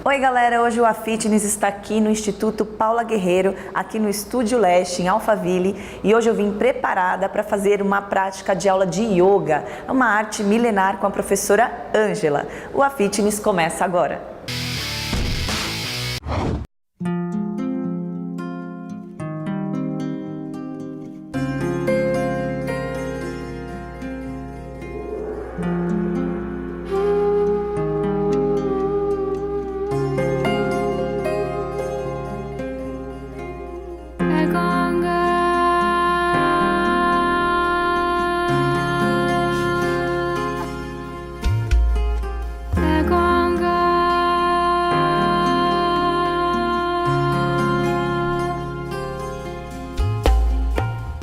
Oi galera, hoje o AFitness está aqui no Instituto Paula Guerreiro, aqui no Estúdio Leste, em Alphaville, e hoje eu vim preparada para fazer uma prática de aula de yoga, uma arte milenar com a professora Ângela. O AFitness começa agora.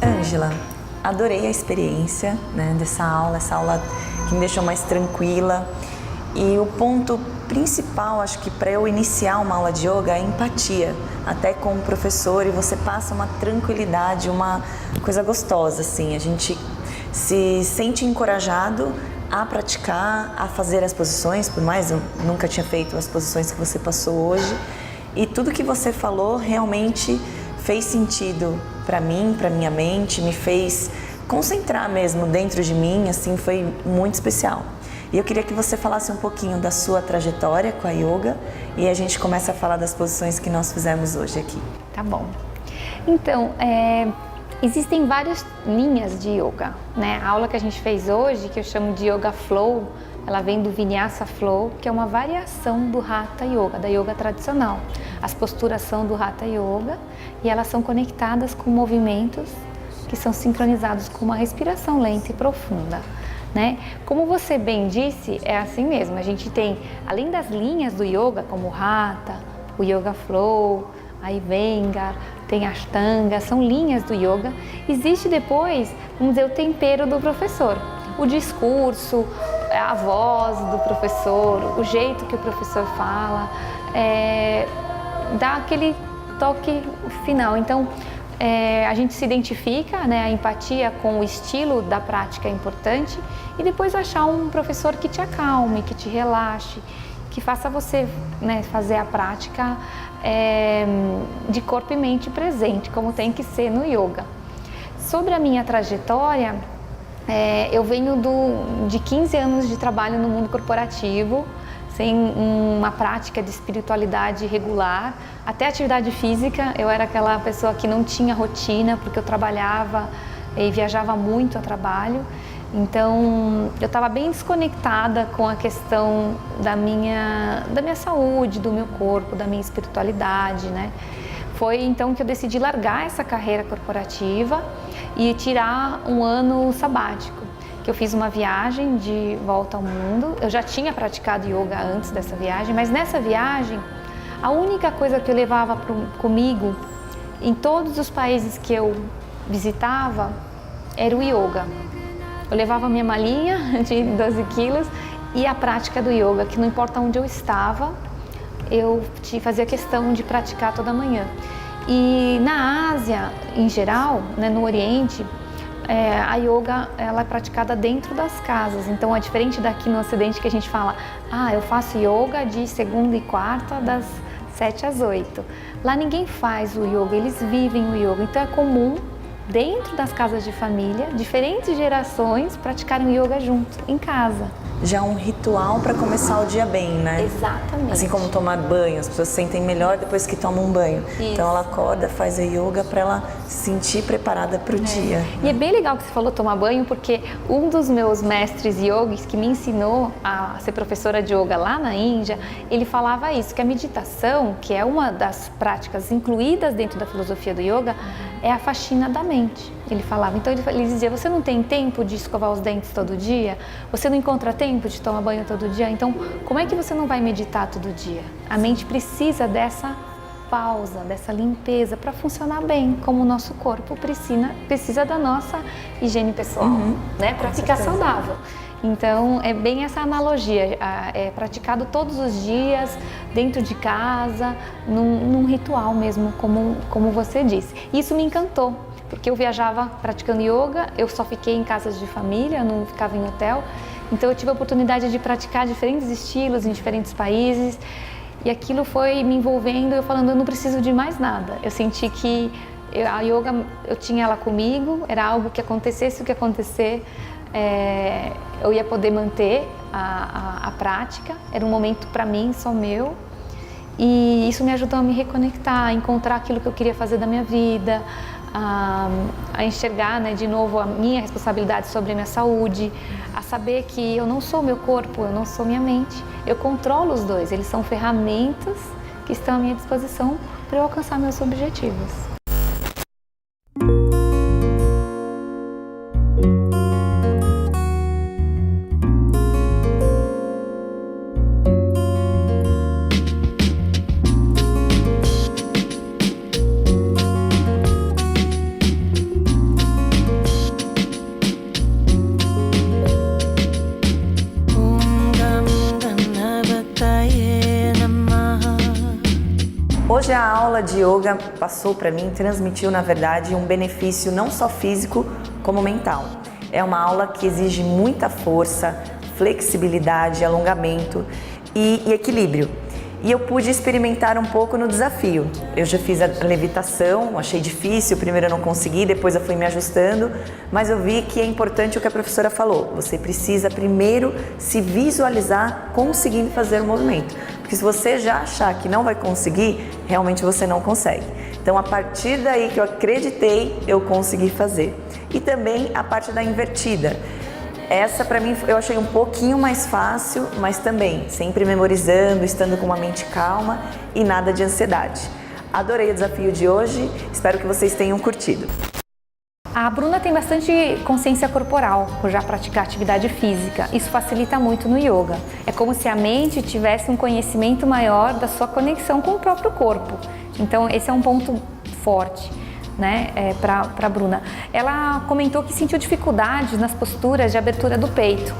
Ângela, adorei a experiência, dessa aula, essa aula que me deixou mais tranquila. E o ponto principal, acho que para eu iniciar uma aula de yoga é a empatia, até com o professor, e você passa uma tranquilidade, uma coisa gostosa, assim. A gente se sente encorajado a praticar, a fazer as posições, por mais eu nunca tinha feito as posições que você passou hoje. E tudo que você falou realmente fez sentido para mim, para minha mente, me fez concentrar mesmo dentro de mim, assim, foi muito especial. E eu queria que você falasse um pouquinho da sua trajetória com a yoga e a gente começa a falar das posições que nós fizemos hoje aqui. Tá bom. Então, existem várias linhas de yoga, né? A aula que a gente fez hoje, que eu chamo de Yoga Flow, ela vem do Vinyasa Flow, que é uma variação do Hatha Yoga, da yoga tradicional. As posturas são do Hatha Yoga e elas são conectadas com movimentos que são sincronizados com uma respiração lenta e profunda, né? Como você bem disse, é assim mesmo. A gente tem, além das linhas do yoga, como o Hatha, o Yoga Flow, a Iyengar, tem Ashtanga, são linhas do yoga. Existe depois, vamos dizer, o tempero do professor, o discurso, a voz do professor, o jeito que o professor fala, dá aquele toque final. Então, a gente se identifica, a empatia com o estilo da prática é importante, e depois achar um professor que te acalme, que te relaxe, que faça você fazer a prática de corpo e mente presente, como tem que ser no yoga. Sobre a minha trajetória, eu venho de 15 anos de trabalho no mundo corporativo, sem uma prática de espiritualidade regular, até atividade física. Eu era aquela pessoa que não tinha rotina, porque eu trabalhava e viajava muito a trabalho. Então, eu estava bem desconectada com a questão da minha saúde, do meu corpo, da minha espiritualidade, né? Foi então que eu decidi largar essa carreira corporativa e tirar um ano sabático, que eu fiz uma viagem de volta ao mundo. Eu já tinha praticado yoga antes dessa viagem, mas nessa viagem, a única coisa que eu levava comigo em todos os países que eu visitava era o yoga. Eu levava minha malinha de 12 quilos e a prática do yoga, que não importa onde eu estava, eu fazia questão de praticar toda manhã. E na Ásia, em geral, no Oriente, a yoga ela é praticada dentro das casas. Então é diferente daqui no Ocidente, que a gente fala: eu faço yoga de segunda e quarta das 7 às 8. Lá ninguém faz o yoga, eles vivem o yoga. Então é comum, dentro das casas de família, diferentes gerações praticarem yoga junto, em casa. Já um ritual para começar o dia bem, né? Exatamente. Assim como tomar banho, as pessoas se sentem melhor depois que tomam um banho. Isso. Então ela acorda, faz a yoga para ela se sentir preparada para o dia. E é bem legal que você falou tomar banho, porque um dos meus mestres yogis que me ensinou a ser professora de yoga lá na Índia, ele falava isso, que a meditação, que é uma das práticas incluídas dentro da filosofia do yoga, é a faxina da mente. Ele falava, então ele dizia: você não tem tempo de escovar os dentes todo dia? Você não encontra tempo de tomar banho todo dia? Então, como é que você não vai meditar todo dia? A mente precisa dessa pausa, dessa limpeza para funcionar bem, como o nosso corpo precisa da nossa higiene pessoal, para ficar saudável. Então, é bem essa analogia, é praticado todos os dias, dentro de casa, num ritual mesmo, como você disse. Isso me encantou, porque eu viajava praticando yoga, eu só fiquei em casas de família, não ficava em hotel. Então eu tive a oportunidade de praticar diferentes estilos em diferentes países E aquilo foi me envolvendo, eu falando, eu não preciso de mais nada. Eu senti que a yoga, eu tinha ela comigo, era algo que acontecesse o que acontecer, eu ia poder manter a prática, era um momento para mim, só meu. E isso me ajudou a me reconectar, a encontrar aquilo que eu queria fazer da minha vida, a enxergar, né, de novo a minha responsabilidade sobre a minha saúde, a saber que eu não sou meu corpo, eu não sou minha mente, eu controlo os dois, eles são ferramentas que estão à minha disposição para eu alcançar meus objetivos. Hoje a aula de yoga passou para mim, transmitiu na verdade um benefício não só físico como mental. É uma aula que exige muita força, flexibilidade, alongamento e equilíbrio. E eu pude experimentar um pouco no desafio. Eu já fiz a levitação, achei difícil, primeiro eu não consegui, depois eu fui me ajustando, mas eu vi que é importante o que a professora falou. Você precisa primeiro se visualizar conseguindo fazer o movimento. Porque se você já achar que não vai conseguir, realmente você não consegue. Então, a partir daí que eu acreditei, eu consegui fazer. E também a parte da invertida. Essa para mim eu achei um pouquinho mais fácil, mas também sempre memorizando, estando com uma mente calma e nada de ansiedade. Adorei o desafio de hoje, espero que vocês tenham curtido. A Bruna tem bastante consciência corporal por já praticar atividade física. Isso facilita muito no yoga. É como se a mente tivesse um conhecimento maior da sua conexão com o próprio corpo. Então esse é um ponto forte, né, para a Bruna. Ela comentou que sentiu dificuldade nas posturas de abertura do peito,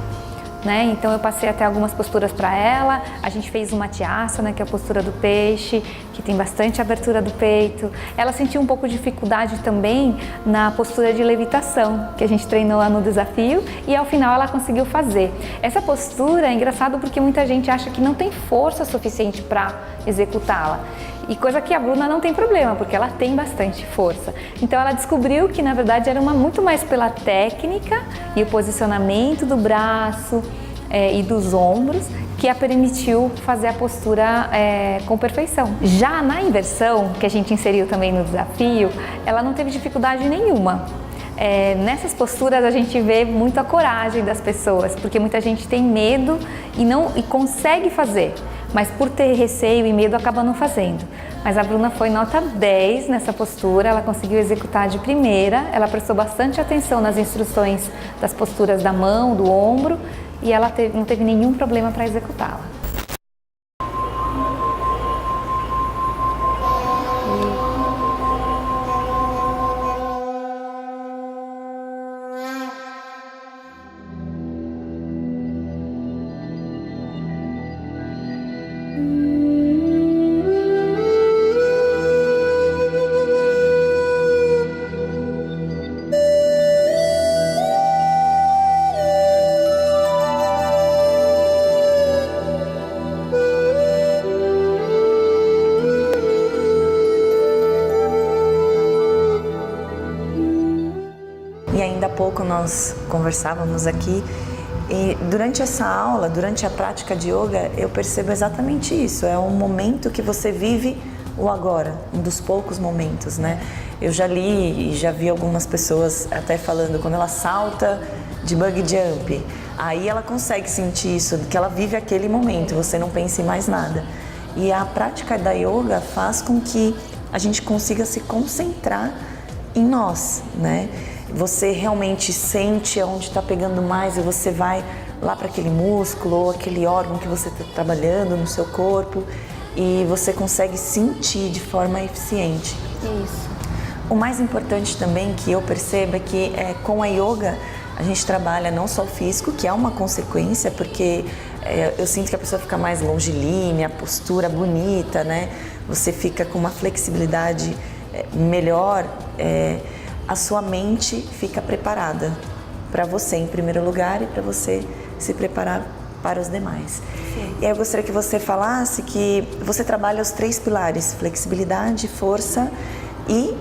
né? Então eu passei até algumas posturas para ela. A gente fez uma Matyasana, que é a postura do peixe, que tem bastante abertura do peito. Ela sentiu um pouco de dificuldade também na postura de levitação, que a gente treinou lá no desafio, e ao final ela conseguiu fazer. Essa postura é engraçado porque muita gente acha que não tem força suficiente para executá-la. E coisa que a Bruna não tem problema, porque ela tem bastante força. Então ela descobriu que na verdade era muito mais pela técnica e o posicionamento do braço e dos ombros que a permitiu fazer a postura com perfeição. Já na inversão, que a gente inseriu também no desafio, ela não teve dificuldade nenhuma. Nessas posturas a gente vê muito a coragem das pessoas, porque muita gente tem medo e consegue fazer, mas por ter receio e medo acaba não fazendo. Mas a Bruna foi nota 10 nessa postura, ela conseguiu executar de primeira, ela prestou bastante atenção nas instruções das posturas da mão, do ombro, e ela não teve nenhum problema para executá-la. E ainda há pouco nós conversávamos aqui e durante essa aula, durante a prática de yoga, eu percebo exatamente isso. É um momento que você vive o agora, um dos poucos momentos, né? Eu já li e já vi algumas pessoas até falando quando ela salta de bug jump, aí ela consegue sentir isso, que ela vive aquele momento, você não pensa em mais nada. E a prática da yoga faz com que a gente consiga se concentrar em nós, né? Você realmente sente onde está pegando mais e você vai lá para aquele músculo ou aquele órgão que você está trabalhando no seu corpo e você consegue sentir de forma eficiente. Isso. O mais importante também que eu percebo é que com a yoga a gente trabalha não só o físico, que é uma consequência, porque eu sinto que a pessoa fica mais longilínea, a postura bonita, né? Você fica com uma flexibilidade melhor, a sua mente fica preparada para você em primeiro lugar e para você se preparar para os demais. E aí eu gostaria que você falasse que você trabalha os 3 pilares: flexibilidade, força e...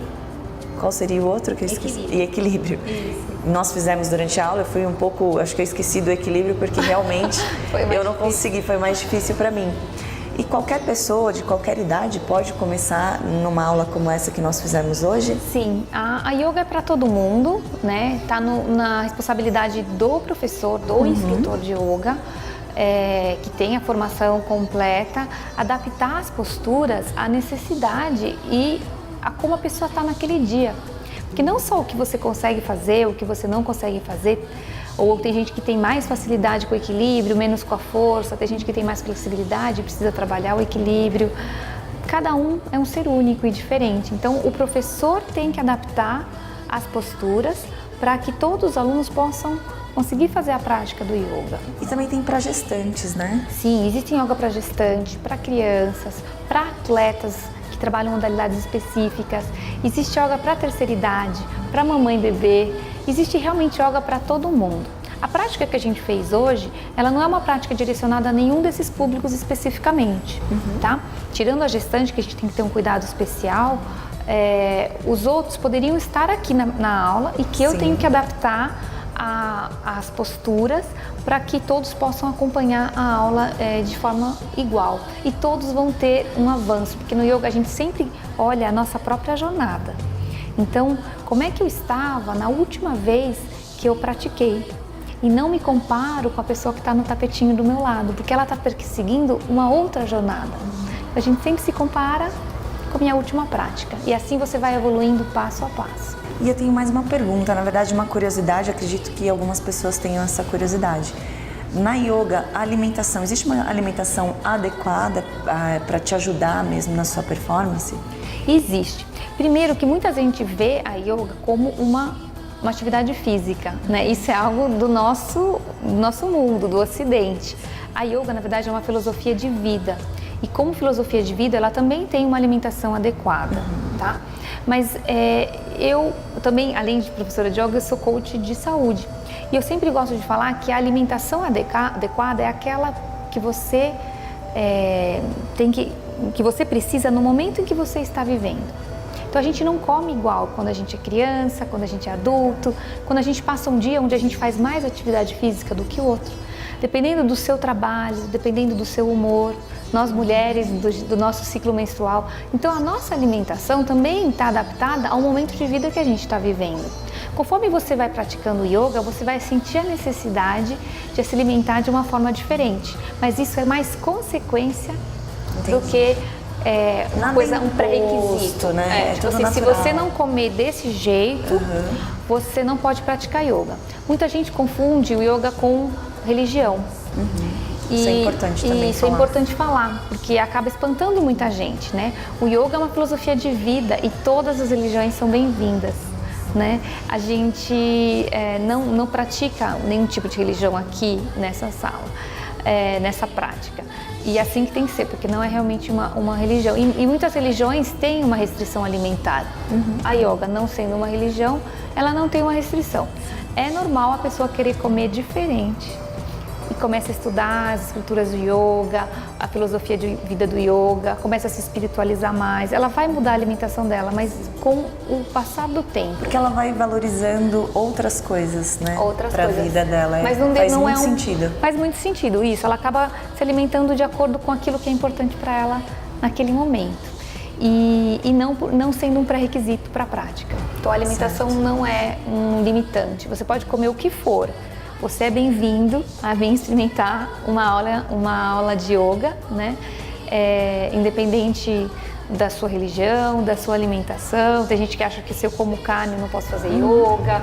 qual seria o outro que eu esqueci? Equilíbrio. E equilíbrio. Isso. Nós fizemos durante a aula, eu fui um pouco, acho que eu esqueci do equilíbrio porque realmente eu não consegui, foi mais difícil para mim. E qualquer pessoa de qualquer idade pode começar numa aula como essa que nós fizemos hoje? Sim, a yoga é para todo mundo, né? Tá na responsabilidade do professor, do instrutor de yoga, que tem a formação completa, adaptar as posturas à necessidade e a como a pessoa está naquele dia. Porque não só o que você consegue fazer, o que você não consegue fazer, ou tem gente que tem mais facilidade com o equilíbrio, menos com a força, tem gente que tem mais flexibilidade, precisa trabalhar o equilíbrio. Cada um é um ser único e diferente. Então, o professor tem que adaptar as posturas para que todos os alunos possam conseguir fazer a prática do yoga. E também tem para gestantes, né? Sim, existe yoga para gestante, para crianças, para atletas que trabalham modalidades específicas. Existe yoga para terceira idade, para mamãe e bebê. Existe realmente yoga para todo mundo. A prática que a gente fez hoje, ela não é uma prática direcionada a nenhum desses públicos especificamente, tá? Tirando a gestante, que a gente tem que ter um cuidado especial, os outros poderiam estar aqui na aula e que eu tenho que adaptar as posturas para que todos possam acompanhar a aula de forma igual. E todos vão ter um avanço, porque no yoga a gente sempre olha a nossa própria jornada. Então, como é que eu estava na última vez que eu pratiquei? E não me comparo com a pessoa que está no tapetinho do meu lado, porque ela está perseguindo uma outra jornada. A gente sempre se compara com a minha última prática. E assim você vai evoluindo passo a passo. E eu tenho mais uma pergunta, na verdade uma curiosidade, acredito que algumas pessoas tenham essa curiosidade. Na yoga, a alimentação, existe uma alimentação adequada para te ajudar mesmo na sua performance? Existe. Primeiro que muita gente vê a yoga como uma atividade física, né? Isso é algo do nosso mundo, do Ocidente. A yoga, na verdade, é uma filosofia de vida. E como filosofia de vida, ela também tem uma alimentação adequada, tá? Mas eu também, além de professora de yoga, eu sou coach de saúde. E eu sempre gosto de falar que a alimentação adequada é aquela que você que você precisa no momento em que você está vivendo. Então a gente não come igual quando a gente é criança, quando a gente é adulto, quando a gente passa um dia onde a gente faz mais atividade física do que o outro. Dependendo do seu trabalho, dependendo do seu humor, nós mulheres, do nosso ciclo menstrual. Então a nossa alimentação também está adaptada ao momento de vida que a gente está vivendo. Conforme você vai praticando yoga, você vai sentir a necessidade de se alimentar de uma forma diferente. Mas isso é mais consequência do que um pré-requisito, né? Se você não comer desse jeito, você não pode praticar yoga. Muita gente confunde o yoga com religião. Isso é importante também Isso é importante falar, porque acaba espantando muita gente, né? O yoga é uma filosofia de vida e todas as religiões são bem-vindas, né? A gente não pratica nenhum tipo de religião aqui nessa sala, nessa prática. E assim que tem que ser, porque não é realmente uma religião. E muitas religiões têm uma restrição alimentar. A yoga, não sendo uma religião, ela não tem uma restrição. É normal a pessoa querer comer diferente. E começa a estudar as escrituras do yoga, a filosofia de vida do yoga, começa a se espiritualizar mais. Ela vai mudar a alimentação dela, mas com o passar do tempo. Porque ela vai valorizando outras coisas, né? Para a vida dela. Mas faz muito sentido. Faz muito sentido, isso. Ela acaba se alimentando de acordo com aquilo que é importante para ela naquele momento. E não sendo um pré-requisito para a prática. Então a alimentação não é um limitante. Você pode comer o que for. Você é bem-vindo a vir experimentar uma aula de yoga, né? Independente da sua religião, da sua alimentação. Tem gente que acha que se eu como carne eu não posso fazer yoga,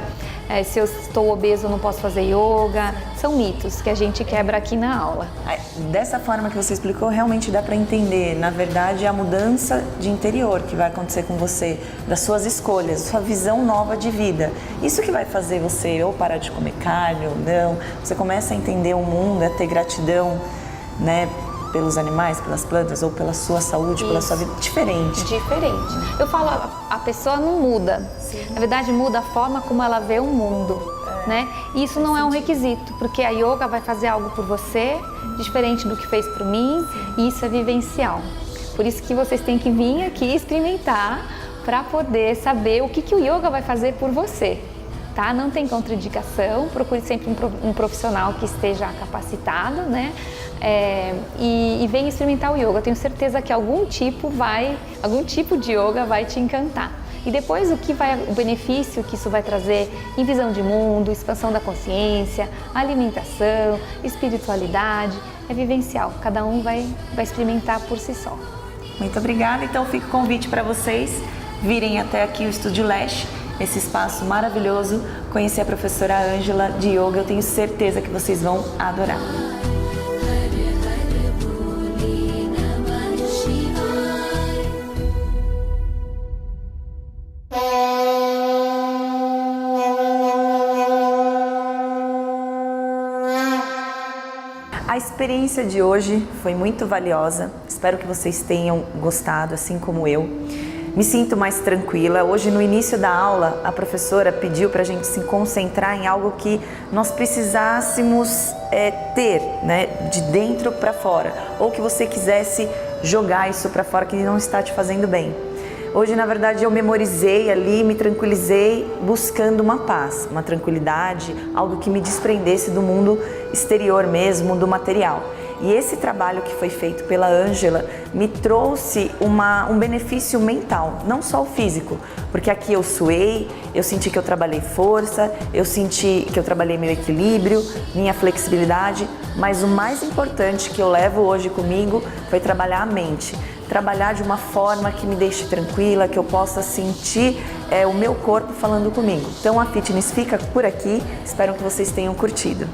se eu estou obeso eu não posso fazer yoga. São mitos que a gente quebra aqui na aula. Dessa forma que você explicou, realmente dá para entender. Na verdade, a mudança de interior que vai acontecer com você, das suas escolhas, sua visão nova de vida. Isso que vai fazer você ou parar de comer carne ou não. Você começa a entender o mundo, a ter gratidão, né? Pelos animais, pelas plantas ou pela sua saúde, pela sua vida, diferente. Eu falo, a pessoa não muda. Na verdade, muda a forma como ela vê o mundo. né? E isso não é um requisito, porque a yoga vai fazer algo por você, diferente do que fez por mim, e isso é vivencial. Por isso que vocês têm que vir aqui experimentar para poder saber o que o yoga vai fazer por você, tá? Não tem contraindicação, procure sempre um profissional que esteja capacitado, né? E venha experimentar o yoga. Eu tenho certeza que algum tipo de yoga vai te encantar. E depois o benefício que isso vai trazer em visão de mundo, expansão da consciência, alimentação, espiritualidade, é vivencial. Cada um vai experimentar por si só. Muito obrigada. Então fica o convite para vocês virem até aqui o Estúdio Lash, esse espaço maravilhoso, conhecer a professora Ângela de yoga. Eu tenho certeza que vocês vão adorar. A experiência de hoje foi muito valiosa, espero que vocês tenham gostado, assim como eu. Me sinto mais tranquila. Hoje, no início da aula, a professora pediu para a gente se concentrar em algo que nós precisássemos ter, né, de dentro para fora, ou que você quisesse jogar isso para fora que não está te fazendo bem. Hoje, na verdade, eu memorizei ali, me tranquilizei buscando uma paz, uma tranquilidade, algo que me desprendesse do mundo exterior mesmo, do material. E esse trabalho que foi feito pela Ângela me trouxe um benefício mental, não só o físico, porque aqui eu suei, eu senti que eu trabalhei força, eu senti que eu trabalhei meu equilíbrio, minha flexibilidade, mas o mais importante que eu levo hoje comigo foi trabalhar a mente. Trabalhar de uma forma que me deixe tranquila, que eu possa sentir o meu corpo falando comigo. Então a Fitness fica por aqui, espero que vocês tenham curtido.